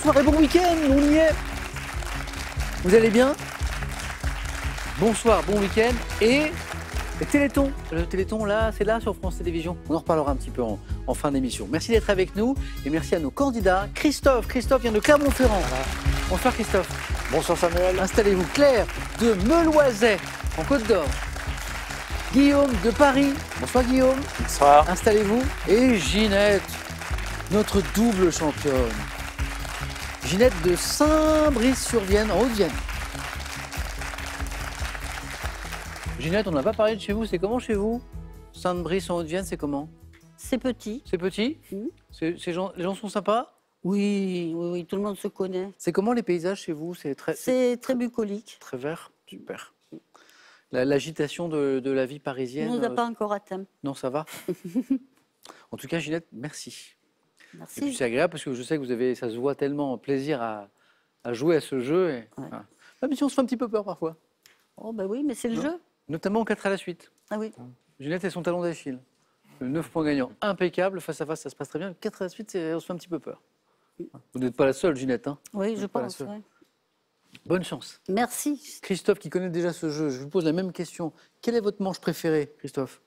bonsoir et bon week-end, on y est. Vous allez bien? Bonsoir, bon week-end et Téléthon. Le Téléthon, là, c'est là sur France Télévisions. On en reparlera un petit peu en fin d'émission. Merci d'être avec nous et merci à nos candidats. Christophe vient de Clermont-Ferrand. Voilà. Bonsoir Christophe. Bonsoir Samuel. Installez-vous. Claire de Meloisais, en Côte d'Or. Guillaume de Paris. Bonsoir Guillaume. Bonsoir. Installez-vous. Et Ginette, notre double championne. Ginette de Saint-Brice-sur-Vienne, en Haute-Vienne. Ginette, on n'a pas parlé de chez vous. C'est comment chez vous? Sainte-Brice en Haute-Vienne, c'est comment? C'est petit. C'est petit? Les gens sont sympas? Oui, tout le monde se connaît. C'est comment les paysages chez vous? C'est très bucolique. Très vert? Super. L'agitation de la vie parisienne? On ne nous a pas encore atteint. Non, ça va. En tout cas, Ginette, merci. Merci. C'est agréable parce que je sais que vous avez, ça se voit tellement plaisir à jouer à ce jeu. Et, ouais. Voilà. Même si on se fait un petit peu peur parfois. Oh ben oui, mais c'est le jeu. Notamment en 4 à la suite. Ah oui. Ginette et son talon d'Achille. Le 9 points gagnants, impeccable, face à face, ça se passe très bien. 4 à la suite, on se fait un petit peu peur. Vous n'êtes pas la seule, Ginette. Hein. Oui, je pense. Ouais. Bonne chance. Merci. Christophe, qui connaît déjà ce jeu, je vous pose la même question. Quelle est votre manche préférée, Christophe?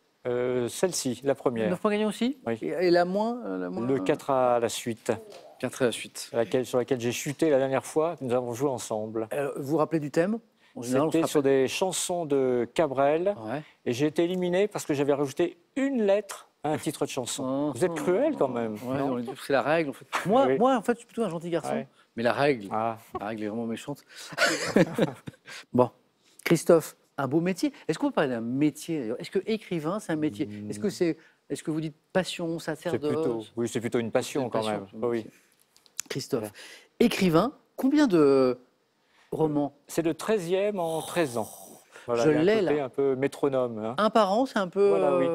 Celle-ci, la première. 9 points gagnants aussi? Oui. Et la moins, Le 4 à la suite. 4 à la suite. Sur laquelle j'ai chuté la dernière fois, que nous avons joué ensemble. Vous vous rappelez du thème? C'était sur des chansons de Cabrel. Ouais. Et j'ai été éliminé parce que j'avais rajouté une lettre à un titre de chanson. Vous êtes cruel quand même. Ouais, c'est la règle. En fait. Moi, oui. moi, en fait, je suis plutôt un gentil garçon. Ouais. Mais la règle est vraiment méchante. Bon, Christophe, un beau métier. Est-ce qu'on peut parler d'un métier? Est-ce que écrivain, c'est un métier? Est-ce que vous dites passion, sacerdoce? C'est plutôt une passion quand même. Oui. Christophe, écrivain, combien de romans? C'est le 13e en 13 ans. Voilà, je l'ai là. Un peu métronome. Hein. Un par an, c'est un peu... Voilà, oui.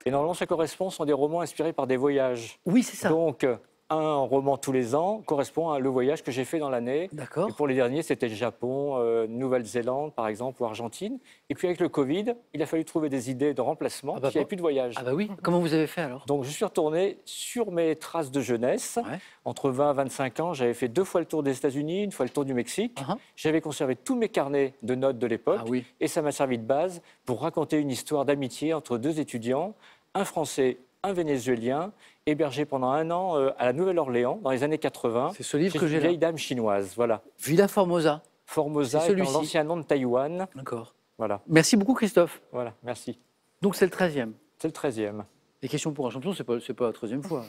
Et normalement, ça correspond, ce sont des romans inspirés par des voyages. Oui, c'est ça. Donc, un roman tous les ans correspond à le voyage que j'ai fait dans l'année. D'accord. Et pour les derniers, c'était le Japon, Nouvelle-Zélande, par exemple, ou Argentine. Et puis avec le Covid, il a fallu trouver des idées de remplacement, parce qu'il n'y avait plus de voyage. Ah bah oui, comment vous avez fait alors? Donc je suis retourné sur mes traces de jeunesse. Ouais. Entre 20 et 25 ans, j'avais fait 2 fois le tour des États-Unis, 1 fois le tour du Mexique. J'avais conservé tous mes carnets de notes de l'époque. Et ça m'a servi de base pour raconter une histoire d'amitié entre 2 étudiants, un Français, un Vénézuélien, hébergé pendant 1 an à la Nouvelle-Orléans, dans les années 80. C'est ce livre que j'ai là. Une vieille dame chinoise, voilà. Villa Formosa. Formosa est l'ancien nom de Taïwan. D'accord. Voilà. Merci beaucoup, Christophe. Voilà, merci. Donc c'est le 13e. C'est le 13e. Les questions pour un champion, c'est pas la 13e fois.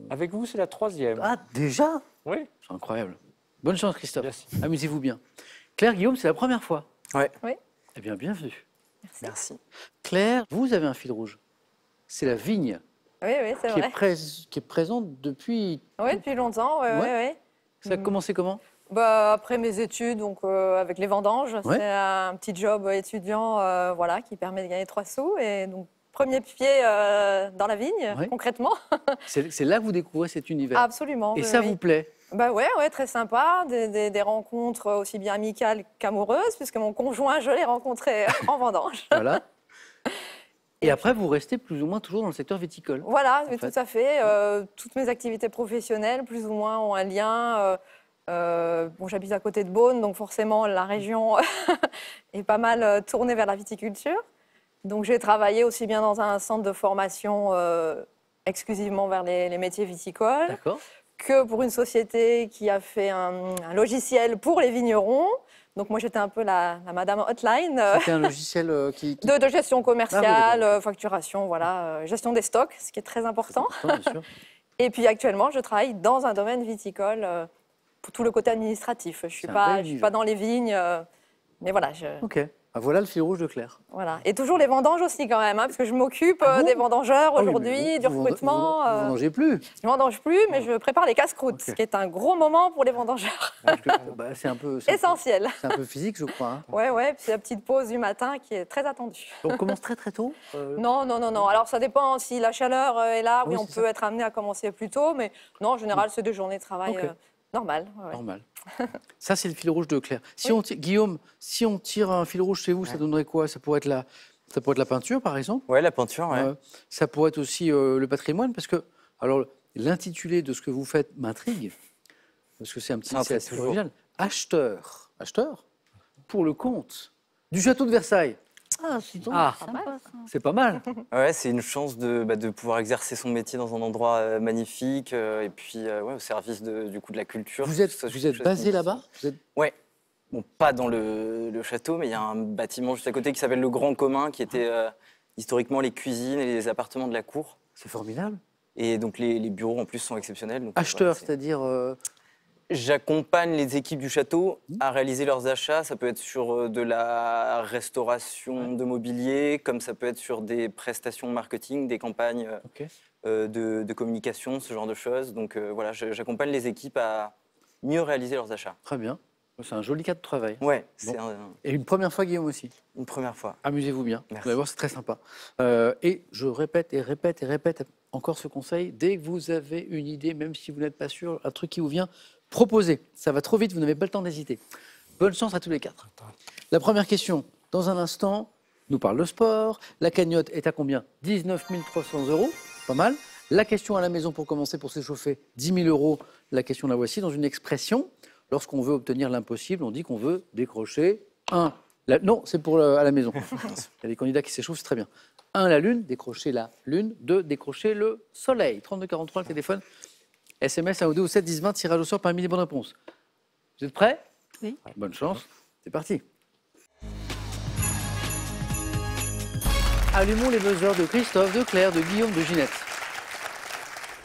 Avec vous, c'est la 3e. Ah, déjà? Oui. C'est incroyable. Bonne chance, Christophe. Merci. Amusez-vous bien. Claire, Guillaume, c'est la première fois. Oui. Eh bien, bienvenue. Merci. Claire, vous avez un fil rouge. C'est la vigne. Oui, c'est vrai. Qui est présente depuis... Oui, depuis longtemps, oui. Ça a commencé comment? Après mes études, donc avec les vendanges, c'est un petit job étudiant qui permet de gagner 3 sous. Et donc, premier pied dans la vigne, concrètement. C'est là que vous découvrez cet univers. Absolument. Et ça vous plaît? Ouais, très sympa. Des rencontres aussi bien amicales qu'amoureuses, puisque mon conjoint, je l'ai rencontré en vendange. Voilà. Et après, vous restez plus ou moins toujours dans le secteur viticole. Voilà, tout à fait. Toutes mes activités professionnelles, plus ou moins, ont un lien. J'habite à côté de Beaune, donc forcément, la région est pas mal tournée vers la viticulture. Donc, j'ai travaillé aussi bien dans un centre de formation exclusivement vers les métiers viticoles, que pour une société qui a fait un logiciel pour les vignerons. Donc moi, j'étais un peu la madame hotline. C'était un logiciel de gestion commerciale, facturation, gestion des stocks, ce qui est très important. Bien sûr. Et puis actuellement, je travaille dans un domaine viticole pour tout le côté administratif. Je ne suis pas dans les vignes, mais voilà. Ok. Ah, voilà le fil rouge de Claire. Voilà. Et toujours les vendanges aussi quand même, parce que je m'occupe des vendangeurs aujourd'hui, du recrutement. Vous ne vendangez plus? Je ne vendange plus, mais je prépare les casse-croûtes, ce qui est un gros moment pour les vendangeurs. C'est un peu essentiel. C'est un peu physique, je crois. Hein. Oui, puis la petite pause du matin qui est très attendue. On commence très tôt? Non. Alors ça dépend si la chaleur est là, on peut être amené à commencer plus tôt, mais non, en général, c'est 2 journées de travail normales. Normal. Ça, c'est le fil rouge de Claire. Guillaume, si on tire un fil rouge chez vous, ça donnerait quoi? Ça pourrait être la peinture, par exemple? Oui, la peinture, oui. Ça pourrait être aussi le patrimoine, parce que l'intitulé de ce que vous faites m'intrigue. parce que c'est un petit assez original. Acheteur pour le compte du château de Versailles. Ah, c'est sympa, c'est pas mal. Ouais, c'est une chance de pouvoir exercer son métier dans un endroit magnifique et puis au service de la culture. Vous êtes basé là-bas? Ouais. Bon, pas dans le château, mais il y a un bâtiment juste à côté qui s'appelle le Grand Commun, qui était historiquement les cuisines et les appartements de la cour. C'est formidable. Et donc les bureaux en plus sont exceptionnels. Donc, acheteur, voilà, c'est-à-dire J'accompagne les équipes du château à réaliser leurs achats. Ça peut être sur de la restauration de mobilier, comme ça peut être sur des prestations marketing, des campagnes de communication, ce genre de choses. Donc voilà, j'accompagne les équipes à mieux réaliser leurs achats. Très bien. C'est un joli cas de travail. Ouais. Bon. Et une première fois, Guillaume aussi. Une première fois. Amusez-vous bien. Merci. Vous allez voir, c'est très sympa. Et je répète et répète et répète encore ce conseil. Dès que vous avez une idée, même si vous n'êtes pas sûr, un truc qui vous vient, proposez. Ça va trop vite, vous n'avez pas le temps d'hésiter. Bonne chance à tous les quatre. La première question, dans un instant, nous parle de sport. La cagnotte est à combien? 19 300 €. Pas mal. La question à la maison pour commencer, pour s'échauffer, 10 000 €. La question, la voici, dans une expression. Lorsqu'on veut obtenir l'impossible, on dit qu'on veut décrocher 1. Non, c'est pour à la maison. Il y a des candidats qui s'échauffent, c'est très bien. 1, la lune, décrocher la lune. 2, décrocher le soleil. 32 43, le téléphone. SMS, 1 ou 2 ou 7, 10, 20, tirage au sort parmi les bonnes réponses. Vous êtes prêts? Oui. Bonne chance. C'est parti. Allumons les buzzers de Christophe, de Claire, de Guillaume, de Ginette.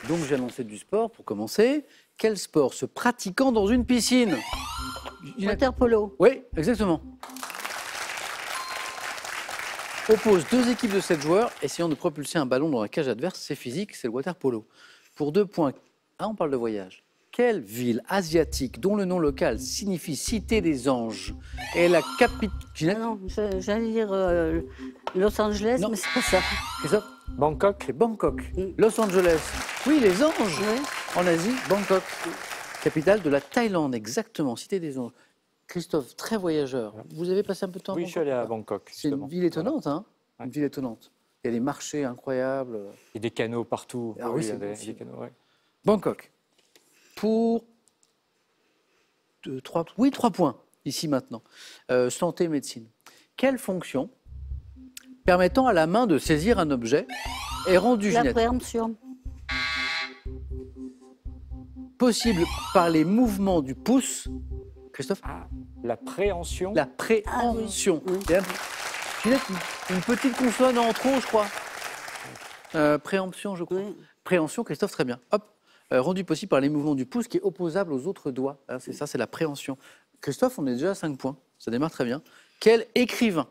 Donc j'ai annoncé du sport pour commencer. Quel sport se pratiquant dans une piscine? Water polo. Oui, exactement. Oppose 2 équipes de 7 joueurs essayant de propulser un ballon dans la cage adverse. C'est physique, c'est le water polo. Pour 2 points, on parle de voyage. Quelle ville asiatique dont le nom local signifie Cité des Anges est la capitale? Non, j'allais dire Los Angeles, non. Mais c'est pas ça. C'est ça? Bangkok. C'est Bangkok. Los Angeles. Oui, les anges. Oui. En Asie, Bangkok. Capitale de la Thaïlande, exactement, Cité des Anges. Christophe, très voyageur. Vous avez passé un peu de temps à Bangkok? Oui, je suis allé à Bangkok. C'est une ville étonnante, hein? Une ville étonnante. Il y a des marchés incroyables. Et des canaux partout. Ah oui, c'est des canaux, ouais. Bangkok. Pour 3 points, ici maintenant. Santé, médecine. Quelle fonction permettant à la main de saisir un objet est rendue, Ginette? La préemption. Possible par les mouvements du pouce. Christophe? La préhension. La préhension. Ah, oui. Ginette, une petite consonne en trop, je crois. Préemption, je crois. Oui. Préhension, Christophe, très bien. Hop. Rendu possible par les mouvements du pouce qui est opposable aux autres doigts. Hein, c'est ça, c'est la préhension. Christophe, on est déjà à 5 points. Ça démarre très bien. Quel écrivain,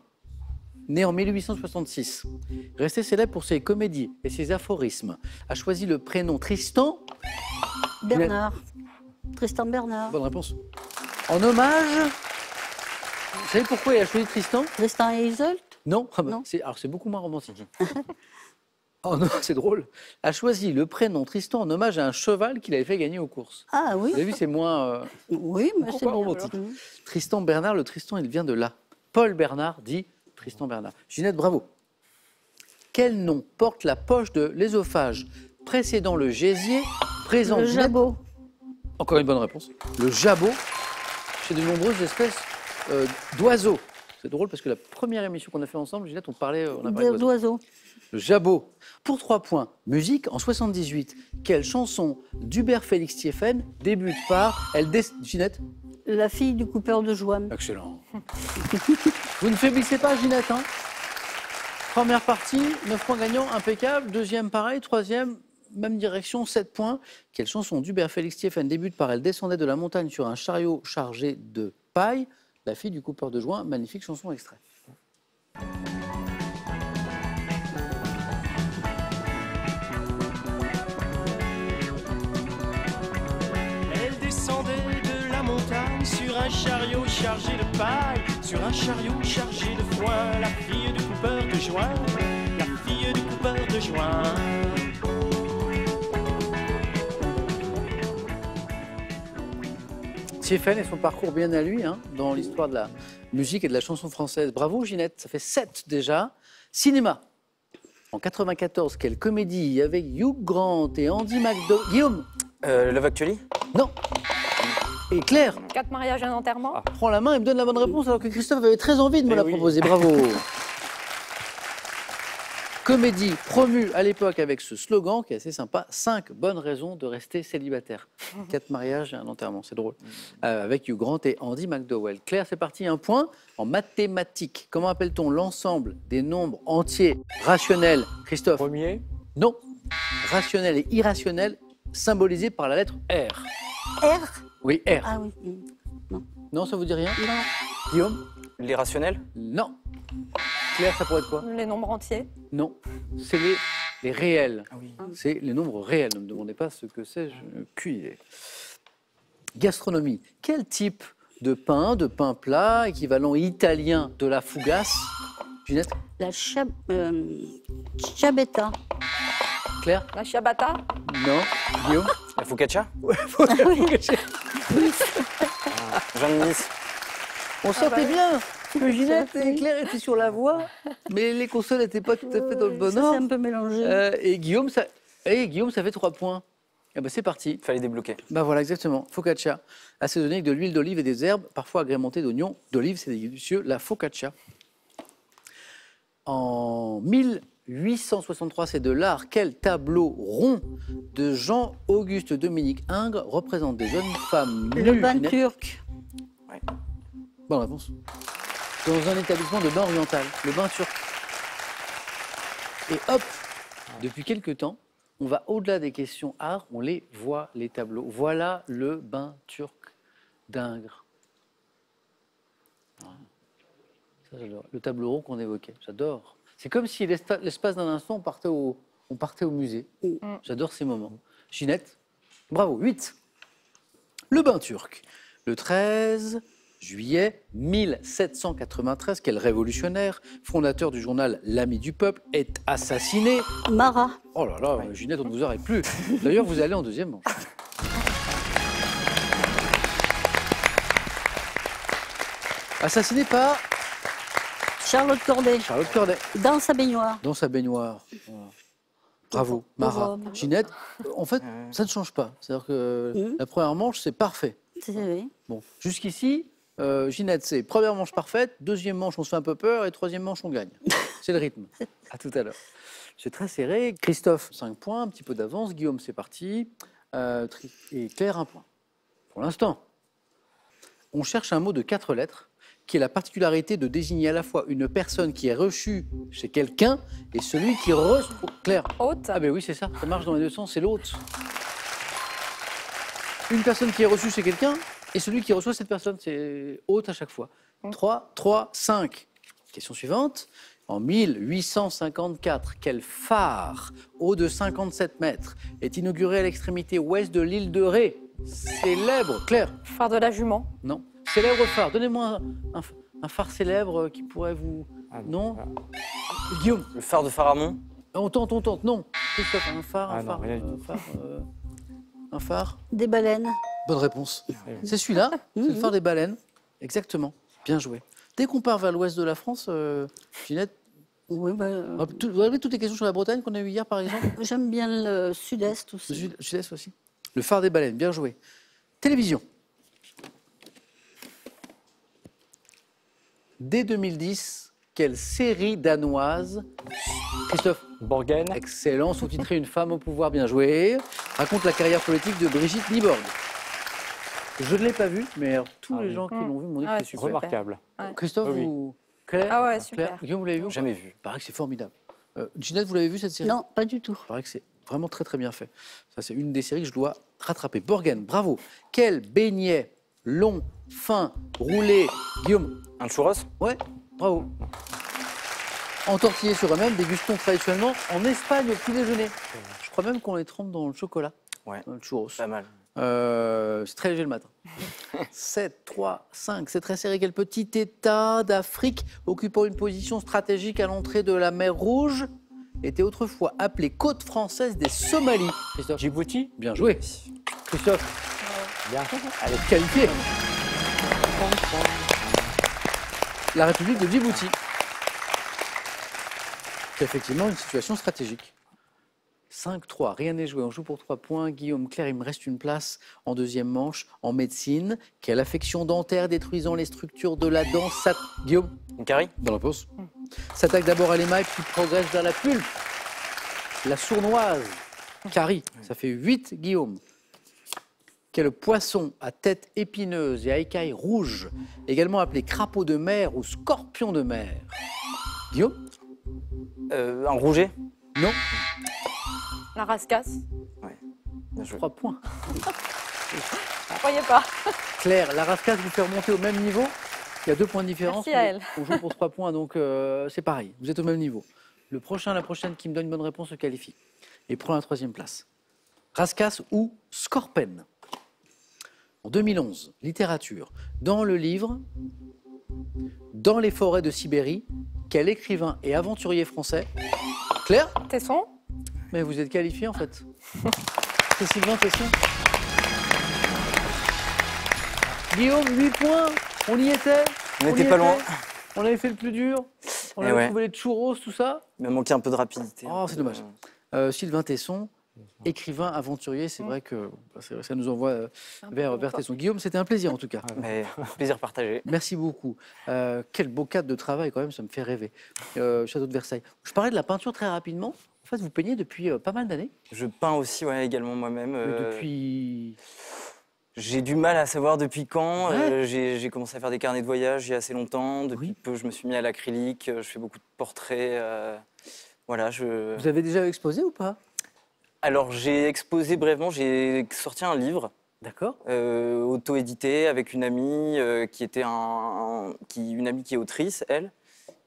né en 1866, resté célèbre pour ses comédies et ses aphorismes, a choisi le prénom Tristan Bernard. Tristan Bernard. Bonne réponse. En hommage, vous savez pourquoi il a choisi Tristan? Tristan et Isolde? Non, non. C'est beaucoup moins romantique. Oh non, c'est drôle. A choisi le prénom Tristan en hommage à un cheval qu'il avait fait gagner aux courses. Ah oui. Vous avez vu, c'est moins. Oui, mais c'est romantique. Tristan Bernard, le Tristan, il vient de là. Paul Bernard dit Tristan Bernard. Ginette, bravo. Quel nom porte la poche de l'ésophage précédant le gésier, présent? Le jabot. Encore une bonne réponse. Le jabot, chez de nombreuses espèces d'oiseaux. C'est drôle parce que la première émission qu'on a fait ensemble, Ginette, on a parlé d'oiseaux. Le jabot. Pour 3 points, musique en 78. Quelle chanson d'Hubert Félix Thiéphane débute par Ginette? La fille du coupeur de joie. Excellent. Vous ne faiblissez pas, Ginette. Hein? Première partie, 9 points gagnants, impeccable. Deuxième, pareil. Troisième, même direction, 7 points. Quelle chanson d'Hubert Félix Thiéphane débute par Elle descendait de la montagne sur un chariot chargé de paille? La fille du coupeur de joint. Magnifique chanson extrait. Sur un chariot chargé de paille, sur un chariot chargé de foin, la fille du coupeur de joint, la fille du coupeur de joint. Thiéphane et son parcours bien à lui, hein, dans l'histoire de la musique et de la chanson française. Bravo Ginette, ça fait 7 déjà. Cinéma. En 94, quelle comédie avec Hugh Grant et Andy McDowell? Guillaume? Love Actually? Non. Et Claire 4 mariages et un enterrement. prend la main et me donne la bonne réponse alors que Christophe avait très envie de me la proposer. Bravo. Comédie promue à l'époque avec ce slogan qui est assez sympa, 5 bonnes raisons de rester célibataire. 4 mariages et un enterrement, c'est drôle. Avec Hugh Grant et Andy McDowell. Claire, c'est parti, un point. En mathématiques, comment appelle-t-on l'ensemble des nombres entiers rationnels? Christophe? Premier? Non. Rationnel et irrationnel, symbolisés par la lettre R. R? Oui, R. Ah oui. Non, ça vous dit rien? Non. Guillaume? Les rationnels? Non. Claire, ça pourrait être quoi? Les nombres entiers. Non, c'est les réels. C'est les nombres réels. Ne me demandez pas ce que c'est, je ne puis idée. Gastronomie. Quel type de pain plat, équivalent italien de la fougasse? Ginette? La ciabatta. Claire? La ciabatta. Non. Guillaume? La focaccia? Jean de Nice. On sentait bien que Ginette et Claire étaient sur la voie, mais les consoles n'étaient pas tout à fait dans le bon ordre. C'est un peu mélangé. Et Guillaume, ça fait 3 points. Eh ben, c'est parti. Fallait débloquer. Ben voilà, exactement. Focaccia, assaisonné avec de l'huile d'olive et des herbes, parfois agrémentées d'oignons d'olive, c'est délicieux. La focaccia. En 1863, c'est de l'art. Quel tableau rond de Jean-Auguste Dominique Ingres représente des jeunes femmes nues? Le bain turc. Ouais. Bonne réponse. Dans un établissement de bain oriental, le bain turc. Et hop, depuis quelque temps, on va au-delà des questions art, on les voit, les tableaux. Voilà le bain turc d'Ingres. Ça, j'adore. Le tableau rond qu'on évoquait, j'adore. C'est comme si l'espace d'un instant, on partait au musée. J'adore ces moments. Ginette, bravo, 8. Le bain turc. Le 13 juillet 1793, quel révolutionnaire, fondateur du journal L'Ami du Peuple, est assassiné. Marat. Oh là là, Ginette, on ne vous arrête plus. D'ailleurs, vous allez en deuxième manche. Assassiné par Charlotte Corday. Charlotte Corday. Dans sa baignoire. Dans sa baignoire. Voilà. Bravo, Marat. Ginette, en fait, ça ne change pas. C'est-à-dire que la première manche, c'est parfait. C'est vrai. Bon, jusqu'ici, Ginette, c'est première manche parfaite, deuxième manche, on se fait un peu peur, et troisième manche, on gagne. C'est le rythme. À tout à l'heure. C'est très serré. Christophe, 5 points, un petit peu d'avance. Guillaume, c'est parti. Et Claire, 1 point. Pour l'instant, on cherche un mot de 4 lettres qui a la particularité de désigner à la fois une personne qui est reçue chez quelqu'un et celui qui reçoit. Claire. Hôte. Ah ben oui, c'est ça. Ça marche dans les deux sens, c'est l'hôte. Une personne qui est reçue chez quelqu'un et celui qui reçoit cette personne, c'est hôte à chaque fois. 3, 5. Question suivante. En 1854, quel phare, haut de 57 mètres, est inauguré à l'extrémité ouest de l'île de Ré? Célèbre, Claire? Phare de la Jument. Non. Célèbre phare. Donnez-moi un phare célèbre qui pourrait vous... Non. Guillaume? Le phare de Pharamond. On tente. Non. Christophe, un phare, un phare. Des baleines. Bonne réponse. C'est celui-là, c'est le phare des baleines. Exactement. Bien joué. Dès qu'on part vers l'ouest de la France, Ginette, oui, vous avez toutes les questions sur la Bretagne qu'on a eues hier, par exemple? J'aime bien le sud-est aussi. Le sud-est aussi. Le phare des baleines, bien joué. Télévision. Dès 2010, quelle série danoise, Christophe Borgen. Excellent, sous-titré Une femme au pouvoir, bien joué, raconte la carrière politique de Brigitte Nyborg. Je ne l'ai pas vu, mais alors, tous les gens qui l'ont vu m'ont dit que c'est super. Remarquable. Ouais. Christophe, vous... Claire, Ah ouais, super. Claire, Guillaume, vous l'avez vu? Jamais vu. Il paraît que c'est formidable. Ginette, vous l'avez vu cette série? Non, pas du tout. Il paraît que c'est vraiment très très bien fait. Ça, c'est une des séries que je dois rattraper. Borgen, bravo. Quel beignet long, fin, roulé, Guillaume? Un churros? Ouais, bravo. Entortillés sur eux-mêmes, dégustons traditionnellement en Espagne au petit déjeuner. Je crois même qu'on les trempe dans le chocolat. Ouais. Dans le churros. Pas mal. C'est très léger le matin. 7, 3, 5. C'est très serré. Quel petit État d'Afrique occupant une position stratégique à l'entrée de la mer Rouge était autrefois appelé côte française des Somalies? Christophe? Djibouti. Bien joué. Christophe? Bien. Allez, qualifié. La République de Djibouti. C'est effectivement une situation stratégique. 5-3, rien n'est joué, on joue pour 3 points. Guillaume, Claire, il me reste une place en deuxième manche. En médecine, quelle affection dentaire détruisant les structures de la dent Guillaume, Une carie? dans la pause. S'attaque d'abord à l'émail, puis progresse vers la pulpe. La sournoise, carie, ça fait 8, Guillaume. Quel poisson à tête épineuse et à écailles rouges, également appelé crapaud de mer ou scorpion de mer? Guillaume? Un rouget? Non. La rascasse. Ouais. Bien joué. 3 points. Je croyais pas. Claire, la rascasse vous fait remonter au même niveau. Il y a 2 points de différence. Merci à elle. On joue pour 3 points, donc c'est pareil. Vous êtes au même niveau. Le prochain, la prochaine qui me donne une bonne réponse se qualifie et prend la 3e place. Rascasse ou scorpène? En 2011, littérature. Dans le livre « Dans les forêts de Sibérie », quel écrivain et aventurier français? Claire? Tesson. Mais vous êtes qualifié en fait. C'est Sylvain Tesson. Guillaume, 8 points. On y était. On n'était pas loin. On avait fait le plus dur. On Et avait ouais. trouvé les churros, tout ça. Il m'a manqué un peu de rapidité. Oh, c'est dommage. Sylvain Tesson, écrivain, aventurier, c'est vrai que ça nous envoie vers Tesson. Guillaume, c'était un plaisir en tout cas. Mais plaisir partagé. Merci beaucoup. Quel beau cadre de travail quand même, ça me fait rêver. Château de Versailles. Je parlais de la peinture très rapidement. En fait, vous peignez depuis pas mal d'années. Je peins aussi, ouais, également moi-même. Depuis... J'ai du mal à savoir depuis quand. Ouais. J'ai commencé à faire des carnets de voyage il y a assez longtemps. Depuis Oui. peu, je me suis mis à l'acrylique. Je fais beaucoup de portraits. Voilà, Vous avez déjà exposé ou pas? Alors, j'ai exposé brièvement. J'ai sorti un livre D'accord. auto-édité avec une amie qui était une amie qui est autrice, elle,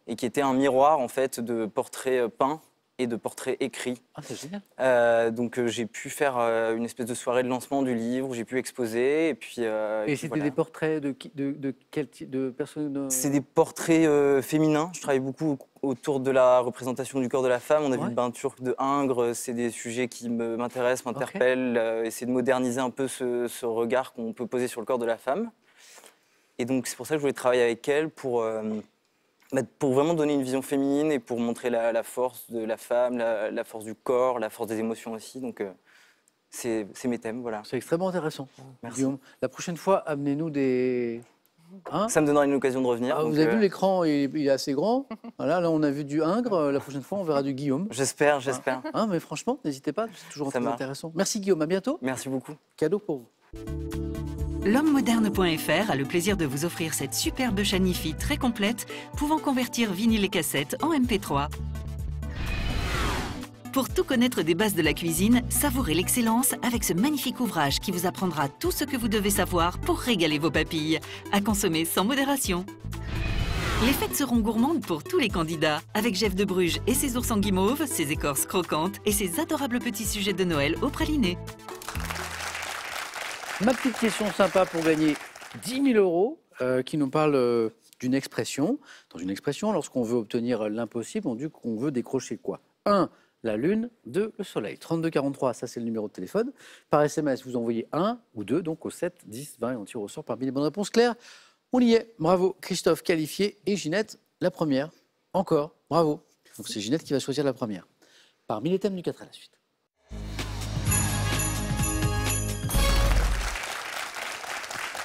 et qui était un miroir en fait de portraits peints et de portraits écrits. Ah, c'est génial. Donc j'ai pu faire une espèce de soirée de lancement du livre où j'ai pu exposer. Et puis, Et c'était des portraits de quel type de personnes? C'est des portraits féminins. Je travaille beaucoup autour de la représentation du corps de la femme. On a vu le bain turc de Ingres. C'est des sujets qui m'intéressent, m'interpellent. Essayer de moderniser un peu ce regard qu'on peut poser sur le corps de la femme. Et donc c'est pour ça que je voulais travailler avec elle pour vraiment donner une vision féminine et pour montrer la force de la femme, la force du corps, la force des émotions aussi. Donc, c'est mes thèmes, voilà. C'est extrêmement intéressant. Merci. Guillaume, la prochaine fois, amenez-nous des... Hein? Ça me donnera une occasion de revenir. Vous avez vu l'écran, il est assez grand. Voilà, là, on a vu du Ingres. La prochaine fois, on verra du Guillaume. J'espère. Mais franchement, n'hésitez pas, c'est toujours très marche. intéressant. Merci Guillaume, à bientôt. Merci beaucoup. Cadeau pour vous. L'homme-moderne.fr a le plaisir de vous offrir cette superbe chanifie très complète, pouvant convertir vinyle et cassettes en MP3. Pour tout connaître des bases de la cuisine, savourez l'excellence avec ce magnifique ouvrage qui vous apprendra tout ce que vous devez savoir pour régaler vos papilles, à consommer sans modération. Les fêtes seront gourmandes pour tous les candidats, avec Jeff de Bruges et ses ours en guimauve, ses écorces croquantes et ses adorables petits sujets de Noël au praliné. Ma petite question sympa pour gagner 10 000 € qui nous parle d'une expression. Dans une expression, lorsqu'on veut obtenir l'impossible, on dit qu'on veut décrocher quoi? 1, la lune, 2, le soleil. 32 43, ça c'est le numéro de téléphone. Par SMS, vous envoyez 1 ou 2, donc au 7, 10, 20 et on tire au sort parmi les bonnes réponses. Claire, on y est. Bravo. Christophe qualifié et Ginette la première. Encore. Bravo. Donc c'est Ginette qui va choisir la première. Parmi les thèmes du 4 à la suite.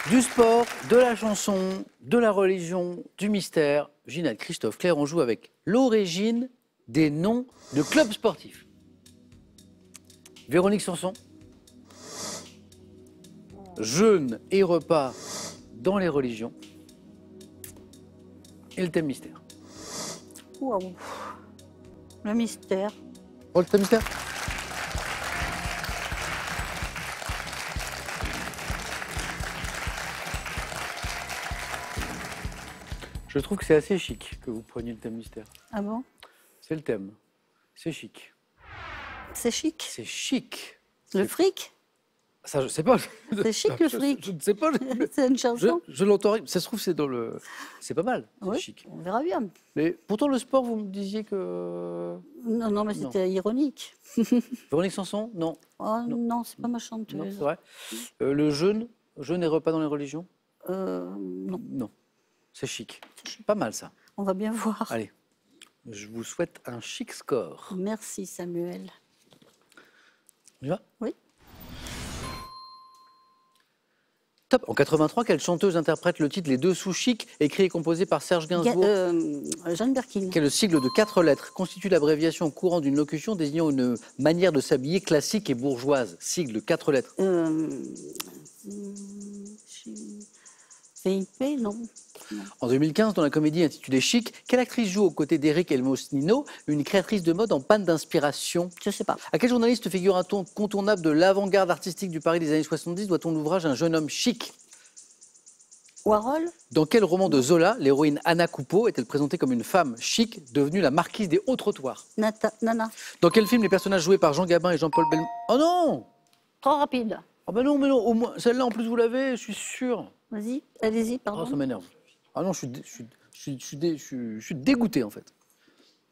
Du sport, de la chanson, de la religion, du mystère. Ginette, Christophe, Claire, on joue avec l'origine des noms de clubs sportifs. Véronique Sanson. Jeûne et repas dans les religions. Et le thème mystère. Waouh. Le mystère. Oh, le thème mystère. Je trouve que c'est assez chic que vous preniez le thème mystère. Ah bon? C'est le thème. C'est chic. C'est chic. C'est chic. Le fric? Ça, je sais pas. C'est chic le fric. Je ne sais pas. C'est une chanson. Je l'entends. Ça se trouve, c'est dans le. C'est pas mal. C'est Oui, chic. on verra bien. Mais pourtant, le sport, vous me disiez que. Non, mais c'était ironique. Véronique Sanson, non. Oh Non. non, c'est pas ma Non, chanteuse. c'est vrai. Le jeûne et repas dans les religions. Non, Non. C'est chic. Pas mal ça. on va bien voir. Allez. Je vous souhaite un chic score. Merci Samuel. On y va? Oui. Top. En 83, quelle chanteuse interprète le titre Les Deux sous chic, écrit et composé par Serge Gainsbourg? Jeanne Birkin. Quel sigle de 4 lettres constitue l'abréviation courante d'une locution désignant une manière de s'habiller classique et bourgeoise? Sigle de 4 lettres. VIP, non. En 2015, dans la comédie intitulée Chic, quelle actrice joue aux côtés d'Eric Elmosnino, une créatrice de mode en panne d'inspiration? Je sais pas. À quel journaliste figure un ton incontournable de l'avant-garde artistique du Paris des années 70 doit-on l'ouvrage Un jeune homme chic? Warhol? Dans quel roman de Zola, l'héroïne Anna Coupeau est-elle présentée comme une femme chic devenue la marquise des hauts trottoirs? Nana. Dans quel film les personnages joués par Jean Gabin et Jean-Paul Belmondo... Oh non! Trop rapide. Oh ben non, mais non, au moins, celle-là en plus vous l'avez, je suis sûr. Vas-y, allez-y, pardon. Oh, ça m'énerve. Ah non, je suis dégoûté en fait.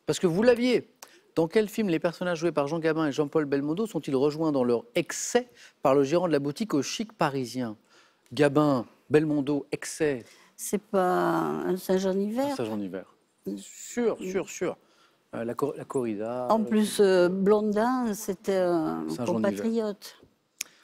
Parce que vous l'aviez. Dans quel film les personnages joués par Jean Gabin et Jean-Paul Belmondo sont-ils rejoints dans leur excès par le gérant de la boutique au chic parisien? Gabin, Belmondo, excès. C'est pas un Saint-Jean-Hiver? Saint-Jean-Hiver. Sûr. La corrida. En plus, Blondin, c'était un compatriote.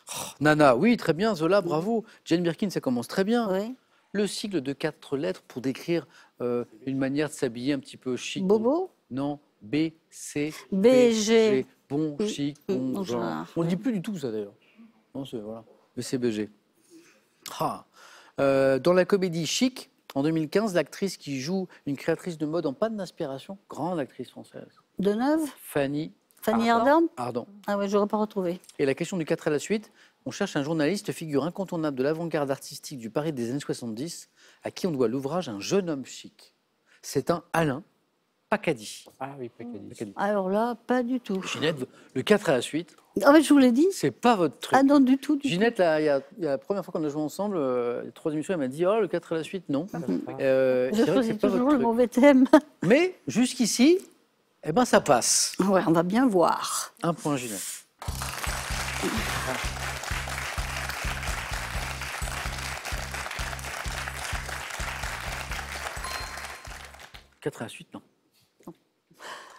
Oh, Nana, oui, très bien, Zola, bravo. Jane Birkin, ça commence très bien. Oui. Le sigle de 4 lettres pour décrire une manière de s'habiller un petit peu chic. Bobo? Non, B, C, BG. Bon, chic, bon, genre. On ne dit plus du tout ça d'ailleurs. Non, c'est voilà. BCBG. Ah. Dans la comédie Chic, en 2015, l'actrice qui joue une créatrice de mode en panne d'inspiration, grande actrice française. Deneuve? Fanny Ardant? Ardant. Ah ouais, je n'aurais pas retrouvé. Et la question du 4 à la suite, on cherche un journaliste, figure incontournable de l'avant-garde artistique du Paris des années 70, à qui on doit l'ouvrage Un jeune homme chic. C'est un Alain Pacadi. Ah oui, Pacadi. Alors là, pas du tout. Ginette, le 4 à la suite. Ah mais je vous l'ai dit. C'est pas votre truc. Ah non, du tout. Ginette, là, il y a la première fois qu'on a joué ensemble, les 3 émissions, elle m'a dit oh, le 4 à la suite, non. Je choisis toujours le mauvais thème. Mais jusqu'ici, eh ben, ça passe. Ouais, on va bien voir. 1 point, Ginette. À la suite, non.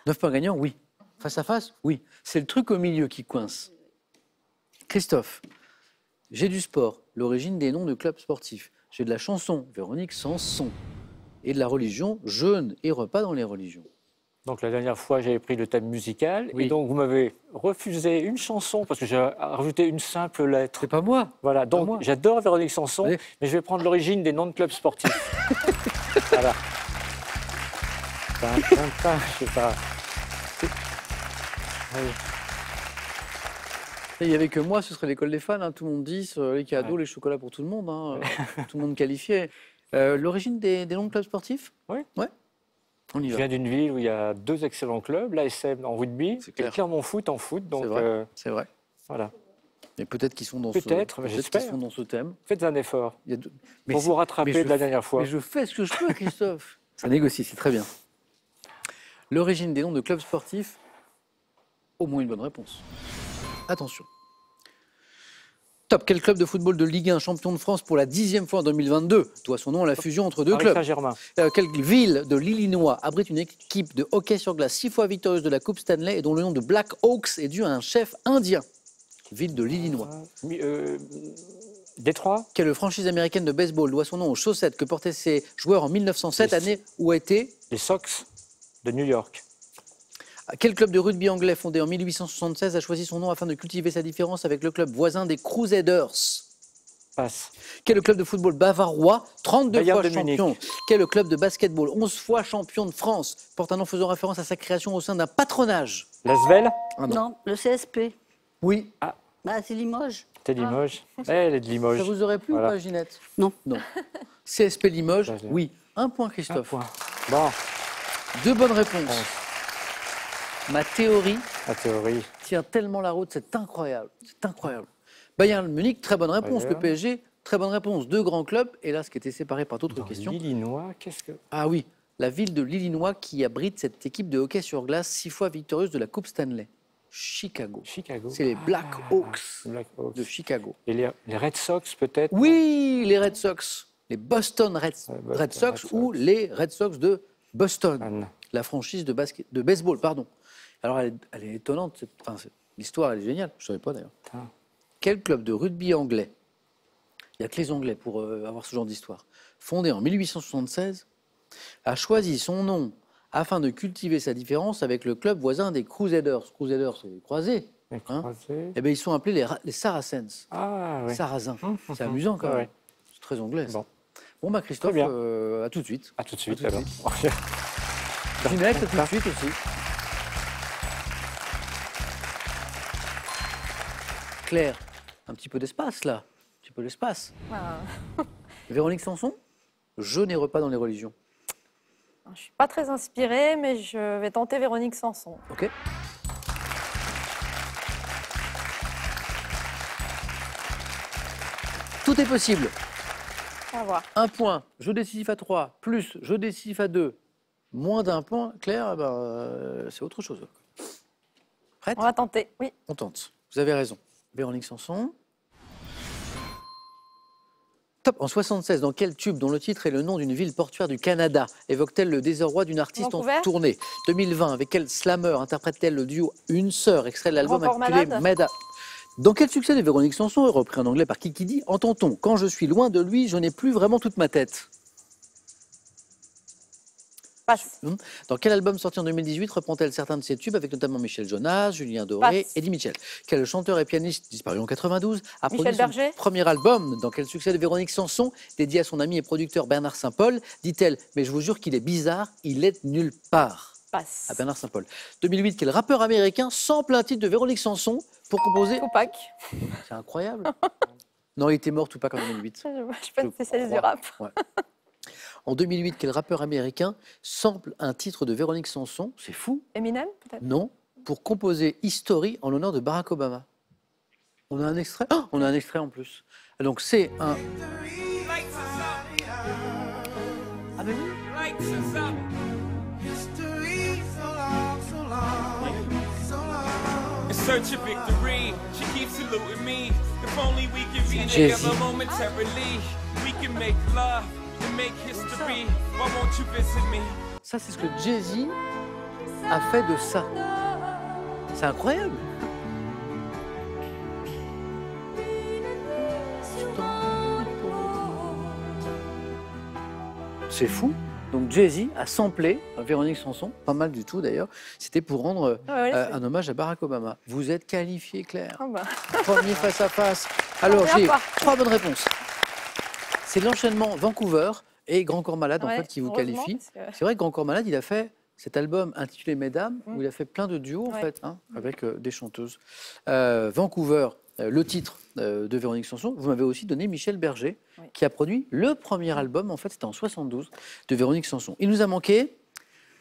9 points gagnants, oui. Face à face, oui. C'est le truc au milieu qui coince. Christophe, j'ai du sport, l'origine des noms de clubs sportifs. J'ai de la chanson, Véronique Sanson. Et de la religion, jeûne et repas dans les religions. Donc la dernière fois, j'avais pris le thème musical. Oui. Et donc vous m'avez refusé une chanson parce que j'ai rajouté une simple lettre. C'est pas moi. Voilà, donc j'adore Véronique Sanson, mais je vais prendre l'origine des noms de clubs sportifs. Voilà. Je sais pas. Il n'y avait que moi, ce serait l'école des fans. Hein. Tout le monde 10, les cadeaux, les chocolats pour tout le monde. Hein. Tout le monde qualifié. L'origine des noms de clubs sportifs? Oui. Ouais. On y va. Je viens d'une ville où il y a 2 excellents clubs, l'ASM en rugby et Clermont Foot en foot. Donc, c'est vrai. Voilà. Mais peut-être qu'ils sont dans ce thème. Faites un effort pour vous rattraper de la dernière fois. Mais je fais ce que je peux, Christophe. Ça négocie, c'est très bien. L'origine des noms de clubs sportifs, au moins une bonne réponse. Attention. Top, quel club de football de Ligue 1 champion de France pour la 10e fois en 2022 doit son nom à la fusion entre 2 clubs? Saint-Germain. Quelle ville de l'Illinois abrite une équipe de hockey sur glace 6 fois victorieuse de la Coupe Stanley et dont le nom de Black Hawks est dû à un chef indien? Ville de l'Illinois. Détroit. Quelle franchise américaine de baseball doit son nom aux chaussettes que portaient ses joueurs en 1907, année où a été les Sox de New York. Quel club de rugby anglais fondé en 1876 a choisi son nom afin de cultiver sa différence avec le club voisin des Crusaders? Passe. Quel est le club de football bavarois, 32 Bayern fois de champion? Munich. Quel est le club de basketball, 11 fois champion de France, porte un nom faisant référence à sa création au sein d'un patronage? L'Asvel. Non, le CSP. Oui. Ah, c'est Limoges. C'est Limoges. Elle est de Limoges. Ça vous aurait plu ou pas, Ginette? Non. Non. CSP Limoges, oui. 1 point, Christophe. 1 point. Bon. 2 bonnes réponses. Ma théorie tient tellement la route, c'est incroyable. C'est incroyable. Bayern Munich, très bonne réponse. Le PSG, très bonne réponse. 2 grands clubs, hélas, qui étaient séparés par d'autres questions. L'Illinois, qu'est-ce que... Ah oui, la ville de l'Illinois qui abrite cette équipe de hockey sur glace 6 fois victorieuse de la Coupe Stanley. Chicago. C'est les Black Hawks de Chicago. Et les Red Sox, peut-être? Oui, les Red Sox. Les Boston Red Sox ou les Red Sox de Boston. La franchise de baseball, pardon. Alors, elle est étonnante. L'histoire, elle est géniale. Je ne savais pas d'ailleurs. Quel club de rugby anglais, il n'y a que les Anglais pour avoir ce genre d'histoire, fondé en 1876, a choisi son nom afin de cultiver sa différence avec le club voisin des Crusaders. Crusaders, c'est les croisés. Hein, eh bien, ils sont appelés les Saracens. Ah, oui. Sarrasins. C'est amusant quand même. C'est très anglais. Bon, bah Christophe, à tout de suite. À tout de suite, alors. Ginette, à tout de suite aussi. Claire, un petit peu d'espace là. Un petit peu d'espace. Véronique Sanson, je n'ai repas dans les religions. Je ne suis pas très inspirée, mais je vais tenter Véronique Sanson. Ok. Tout est possible. On va voir. 1 point, jeu décisif à 3, plus jeu décisif à 2, moins d'1 point. Claire, c'est autre chose. Prête? On va tenter, oui. On tente. Vous avez raison. Véronique Sanson. Top. En 76, dans quel tube dont le titre est le nom d'une ville portuaire du Canada évoque-t-elle le désarroi d'une artiste en tournée? 2020, avec quel slammer interprète-t-elle le duo Une Sœur, extrait de l'album intitulé Meda? Dans quel succès de Véronique Sanson, repris en anglais par Kiki Dee, entend-on « Quand je suis loin de lui, je n'ai plus vraiment toute ma tête » Passe. Dans quel album sorti en 2018 reprend-elle certains de ses tubes avec notamment Michel Jonas, Julien Doré, Eddie Mitchell? Quel chanteur et pianiste disparu en 92 a produit son premier album? Dans quel succès de Véronique Sanson, dédié à son ami et producteur Bernard Saint-Paul, dit-elle « Mais je vous jure qu'il est bizarre, il est nulle part » Passe. À Bernard Saint-Paul. 2008, quel rappeur américain sample un titre de Véronique Sanson pour composer... Tupac. C'est incroyable. Non, il était mort Tupac en 2008. Je ne suis pas une spécialiste du rap. Ouais. En 2008, quel rappeur américain sample un titre de Véronique Sanson? C'est fou. Eminem, peut-être? Non, pour composer History en l'honneur de Barack Obama. On a un extrait? Oh, on a un extrait en plus. Donc c'est un... Ah ben oui. Jay-Z. Ça, c'est ce que Jay-Z a fait de ça. C'est incroyable. C'est fou. Donc Jay-Z a samplé Véronique Sanson, pas mal du tout d'ailleurs. C'était pour rendre un hommage à Barack Obama. Vous êtes qualifiée, Claire. Oh bah. Premier face à face. Alors j'ai 3 bonnes réponses. C'est l'enchaînement Vancouver et Grand Corps Malade en fait qui vous qualifie. C'est vrai que Grand Corps Malade, il a fait cet album intitulé Mesdames où il a fait plein de duos en fait avec des chanteuses. Vancouver, le titre de Véronique Sanson. Vous m'avez aussi donné Michel Berger qui a produit le premier album, en fait c'était en 72, de Véronique Sanson. Il nous a manqué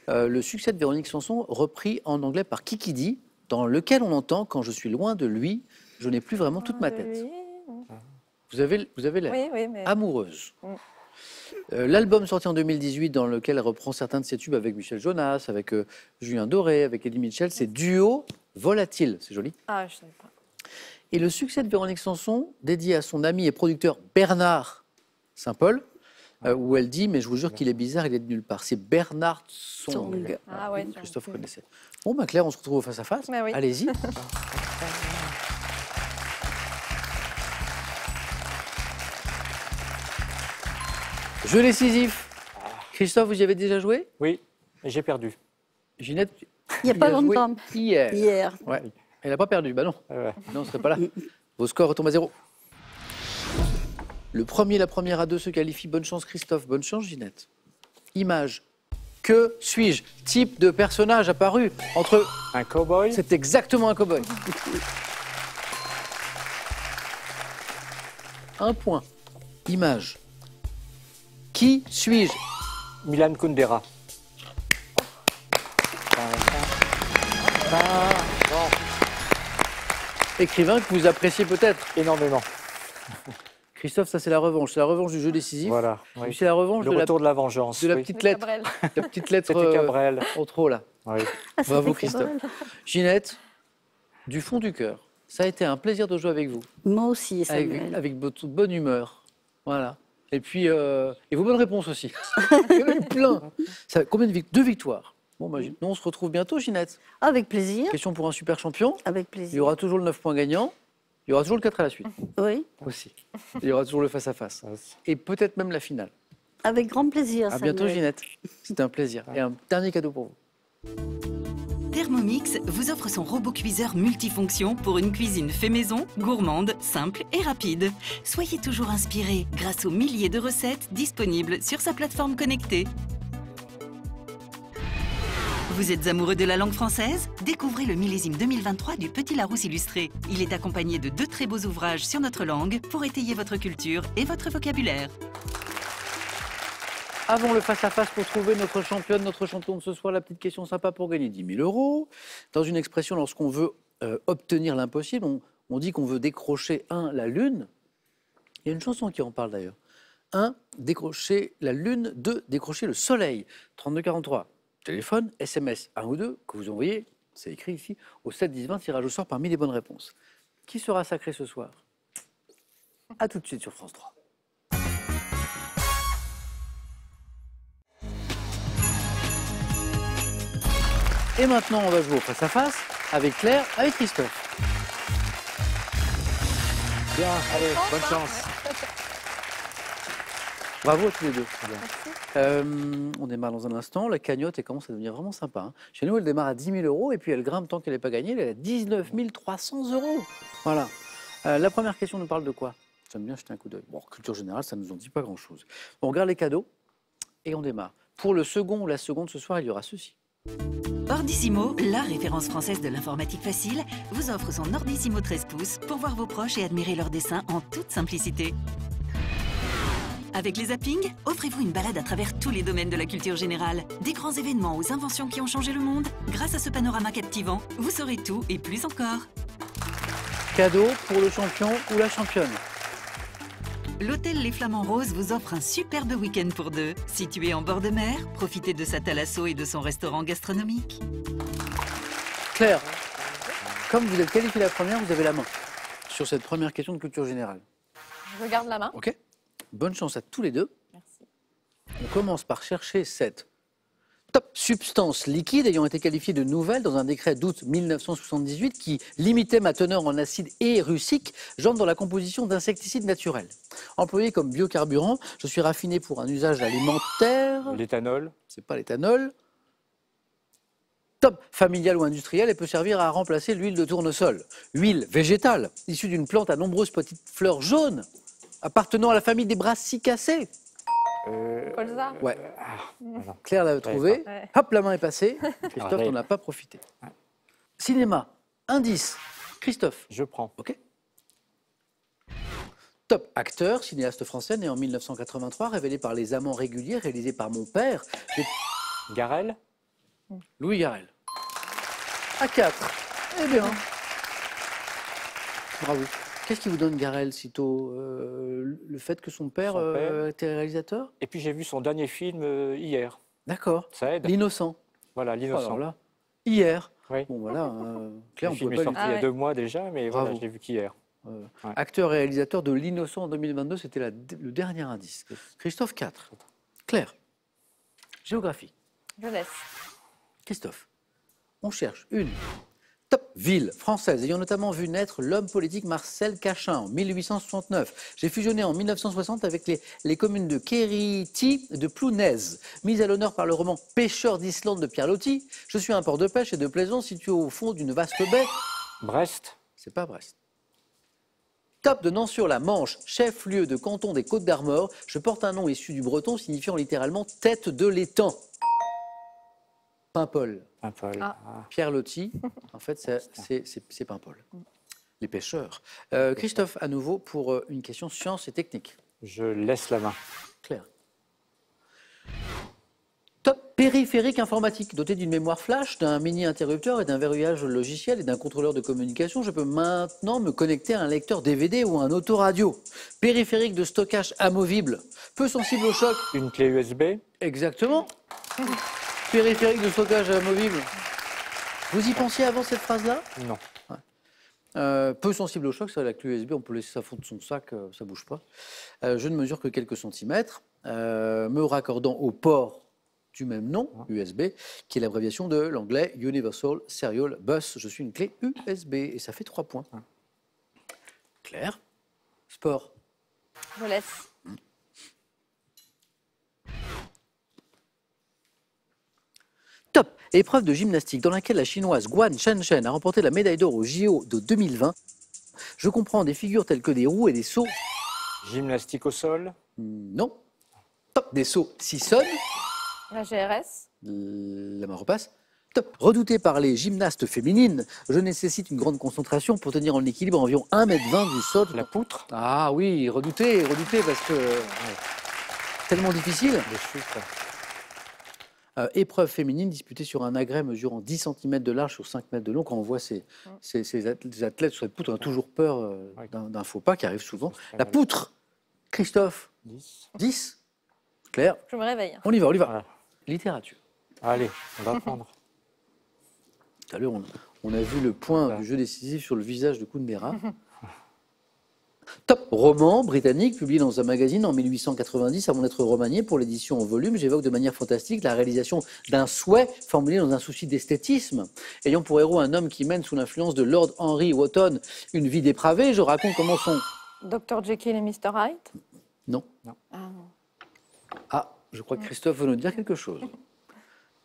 le succès de Véronique Sanson repris en anglais par Kiki Dee, dans lequel on entend « Quand je suis loin de lui, je n'ai plus vraiment toute ma tête ». Vous avez l'air amoureuse. L'album sorti en 2018 dans lequel elle reprend certains de ses tubes avec Michel Jonas, avec Julien Doré, avec Eddie Mitchell, c'est Duo Volatile. C'est joli. Ah, je ne savais pas. Et le succès de Véronique Sanson, dédié à son ami et producteur Bernard Saint-Paul, où elle dit « Mais je vous jure qu'il est bizarre, il est de nulle part ». C'est Bernard Song. Ah ouais, Christophe connaissait. Bon, bah Claire, on se retrouve au face-à-face. Oui. Allez-y. Jeu décisif. Christophe, vous y avez déjà joué? Oui, et j'ai perdu. Ginette, il n'y a pas longtemps. Hier. Ouais. Elle n'a pas perdu, bah non. Non, on ne serait pas là. Vos scores retombent à 0. Le premier, la première à 2 se qualifie. Bonne chance Christophe, bonne chance Ginette. Image. Que suis-je? Type de personnage apparu entre... Un cow-boy. C'est exactement un cow-boy. 1 point. Image. Qui suis-je? Milan Kundera. Écrivain que vous appréciez peut-être énormément. Christophe, ça c'est la revanche. C'est la revanche du jeu décisif. Voilà. Oui. C'est la revanche le retour de la vengeance. De la petite lettre. La petite lettre en trop là. Oui. Bravo Christophe. Ginette, du fond du cœur, ça a été un plaisir de jouer avec vous. Moi aussi, Samuel. Avec votre bonne humeur. Voilà. Et puis, et vos bonnes réponses aussi. Il y en a eu plein. Ça, combien de victoires? 2 victoires. Bon, bah, nous, on se retrouve bientôt, Ginette. Avec plaisir. Question pour un super champion. Avec Il y plaisir. aura toujours le 9 points gagnant. Il y aura toujours le 4 à la suite. Oui. Aussi. Il y aura toujours le face-à-face. Et peut-être même la finale. Avec grand plaisir. À bientôt, Ginette. C'était un plaisir. Et un dernier cadeau pour vous. Thermomix vous offre son robot cuiseur multifonction pour une cuisine fait maison, gourmande, simple et rapide. Soyez toujours inspiré grâce aux milliers de recettes disponibles sur sa plateforme connectée. Vous êtes amoureux de la langue française? Découvrez le millésime 2023 du Petit Larousse illustré. Il est accompagné de 2 très beaux ouvrages sur notre langue pour étayer votre culture et votre vocabulaire. Avant le face-à-face pour trouver notre championne, notre champion de ce soir, la petite question sympa pour gagner 10 000 €. Dans une expression, lorsqu'on veut obtenir l'impossible, on dit qu'on veut décrocher 1, la lune. Il y a une chanson qui en parle d'ailleurs. 1, décrocher la lune. 2, décrocher le soleil. 32-43. Téléphone, SMS 1 ou 2 que vous envoyez, c'est écrit ici, au 7 10 20, tirage au sort parmi les bonnes réponses. Qui sera sacré ce soir? A tout de suite sur France 3. Et maintenant, on va jouer au face-à-face avec Claire, avec Christophe. Bien, allez, bonne chance. Bravo à tous les deux. On démarre dans un instant. La cagnotte, elle commence à devenir vraiment sympa. Hein. Chez nous, elle démarre à 10 000 € et puis elle grimpe tant qu'elle n'est pas gagnée. Elle est à 19 300 €. Voilà. La première question nous parle de quoi? J'aime bien jeter un coup d'œil. Bon, culture générale, ça ne nous en dit pas grand-chose. On regarde les cadeaux et on démarre. Pour le second ou la seconde ce soir, il y aura ceci. Ordissimo, la référence française de l'informatique facile, vous offre son Ordissimo 13 pouces pour voir vos proches et admirer leurs dessins en toute simplicité. Avec les zappings, offrez-vous une balade à travers tous les domaines de la culture générale. Des grands événements aux inventions qui ont changé le monde. Grâce à ce panorama captivant, vous saurez tout et plus encore. Cadeau pour le champion ou la championne. L'hôtel Les Flamands Roses vous offre un superbe week-end pour 2. Situé en bord de mer, profitez de sa thalasso et de son restaurant gastronomique. Claire, comme vous êtes qualifiée la première, vous avez la main sur cette première question de culture générale. Je garde la main. Ok. Bonne chance à tous les deux. Merci. On commence par chercher cette top substance liquide ayant été qualifiée de nouvelle dans un décret d'août 1978 qui limitait ma teneur en acide érucique, j'entre dans la composition d'insecticides naturels. Employé comme biocarburant, je suis raffiné pour un usage alimentaire. L'éthanol. C'est pas l'éthanol. Top familial ou industriel et peut servir à remplacer l'huile de tournesol. Huile végétale, issue d'une plante à nombreuses petites fleurs jaunes, appartenant à la famille des brassicacées. Colza. Ouais. Claire l'a trouvé. Ouais. Hop, la main est passée. Christophe n'en a pas profité. Cinéma, indice. Christophe. Je prends. Ok. Top acteur, cinéaste français né en 1983, révélé par Les Amants réguliers, réalisé par mon père. Garel. Louis Garrel. À 4. Eh bien. Bravo. Qu'est-ce qui vous donne Garrel sitôt le fait que son père était réalisateur? Et puis j'ai vu son dernier film hier. D'accord. Ça aide. L'innocent. Voilà, L'Innocent. Alors là, hier. Oui. Bon voilà, Claire, Le on film pouvait est pas sorti il y a 2 mois déjà, mais voilà, Bravo. je l'ai vu qu'hier. Ouais. Acteur et réalisateur de L'Innocent en 2022, c'était le dernier indice. Christophe 4. Claire. Géographie. Je laisse. Christophe. On cherche une top ville française ayant notamment vu naître l'homme politique Marcel Cachin en 1869. J'ai fusionné en 1960 avec les communes de Quérity et de Plounaise. Mise à l'honneur par le roman Pêcheur d'Islande de Pierre Loti, je suis un port de pêche et de plaisance situé au fond d'une vaste baie. Brest. C'est pas Brest. Top de Nans-sur-la-Manche, chef-lieu de canton des Côtes-d'Armor. Je porte un nom issu du breton signifiant littéralement tête de l'étang. Paimpol. Paimpol. Pierre Loti, en fait, c'est Paimpol. Les pêcheurs. Christophe, à nouveau, pour une question science et technique. Je laisse la main. Claire. Top périphérique informatique, doté d'une mémoire flash, d'un mini-interrupteur et d'un verrouillage logiciel et d'un contrôleur de communication. Je peux maintenant me connecter à un lecteur DVD ou à un autoradio. Périphérique de stockage amovible, peu sensible au choc. Une clé USB. Exactement. Périphérique de stockage amovible. Vous y pensiez avant cette phrase-là? Non. Peu sensible au choc, ça, la clé USB, on peut laisser ça fondre son sac, ça ne bouge pas. Je ne mesure que quelques centimètres, me raccordant au port du même nom, USB, qui est l'abréviation de l'anglais Universal Serial Bus. Je suis une clé USB et ça fait 3 points. Claire. Sport. Je laisse. Top. Épreuve de gymnastique dans laquelle la chinoise Guan Shenshen a remporté la médaille d'or au JO de 2020. Je comprends des figures telles que des roues et des sauts. Gymnastique au sol. Non. Top. Des sauts Sisson. La GRS. La main repasse. Top. Redouté par les gymnastes féminines, je nécessite une grande concentration pour tenir en équilibre environ 1,20 m du sol. La poutre. Ah oui, redouté parce que tellement difficile. Les chutes. Épreuve féminine disputée sur un agrès mesurant 10 cm de large sur 5 mètres de long. Quand on voit ces athlètes sur cette poutre, on a toujours peur d'un faux pas qui arrive souvent. La poutre. Christophe. 10. 10. Claire. Je me réveille. On y va. Voilà. Littérature. Allez, on va prendre. Tout à l'heure, on a vu le point du jeu décisif sur le visage de Kundera. Top. Roman britannique publié dans un magazine en 1890 avant d'être remanié pour l'édition en volume. J'évoque de manière fantastique la réalisation d'un souhait formulé dans un souci d'esthétisme. Ayant pour héros un homme qui mène sous l'influence de Lord Henry Wotton une vie dépravée, je raconte comment son... Dr Jekyll et Mr Hyde. Non. Ah. Ah, je crois que Christophe veut nous dire quelque chose.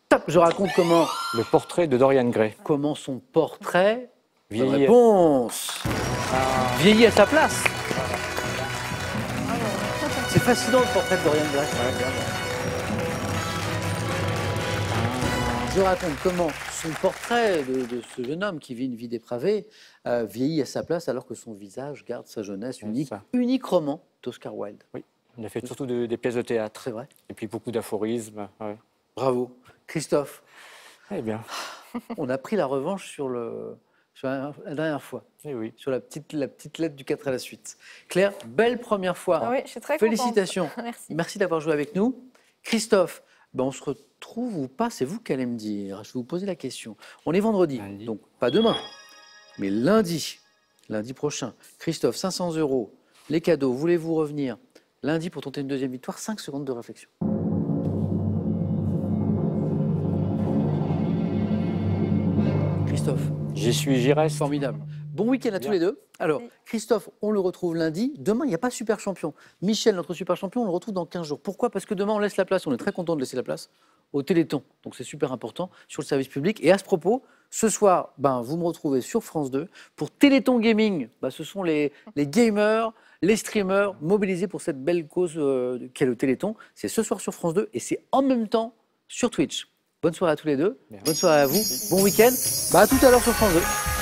Top. Je raconte comment... Le portrait de Dorian Gray. Comment son portrait... Vieilli. Bonne réponse. Vieilli à sa place. C'est fascinant le portrait de Dorian Gray. Je raconte comment son portrait de ce jeune homme qui vit une vie dépravée vieillit à sa place alors que son visage garde sa jeunesse unique roman d'Oscar Wilde. Oui, il a fait surtout des pièces de théâtre. C'est vrai. Et puis beaucoup d'aphorismes. Ouais. Bravo. Christophe. Eh bien. On a pris la revanche sur la dernière fois. Eh oui. Sur la petite lettre du 4 à la suite. Claire, belle première fois. Ah oui, je suis très Félicitations. Contente. Merci d'avoir joué avec nous. Christophe, on se retrouve ou pas, c'est vous qui allez me dire. Je vais vous poser la question. On est vendredi, donc pas demain, mais lundi prochain. Christophe, 500 €. Les cadeaux, voulez-vous revenir lundi pour tenter une deuxième victoire? 5 secondes de réflexion. Christophe. J'y suis, j'y reste. Formidable. Bon week-end à tous les deux. Alors, Christophe, on le retrouve lundi. Demain, il n'y a pas super champion. Michel, notre super champion, on le retrouve dans 15 jours. Pourquoi? Parce que demain, on laisse la place, on est très content de laisser la place au Téléthon. Donc, c'est super important sur le service public. Et à ce propos, ce soir, vous me retrouvez sur France 2 pour Téléthon Gaming. Ce sont les gamers, les streamers mobilisés pour cette belle cause qu'est le Téléthon. C'est ce soir sur France 2 et c'est en même temps sur Twitch. Bonne soirée à tous les deux. Merci. Bonne soirée à vous. Bon week-end. À tout à l'heure sur France 2.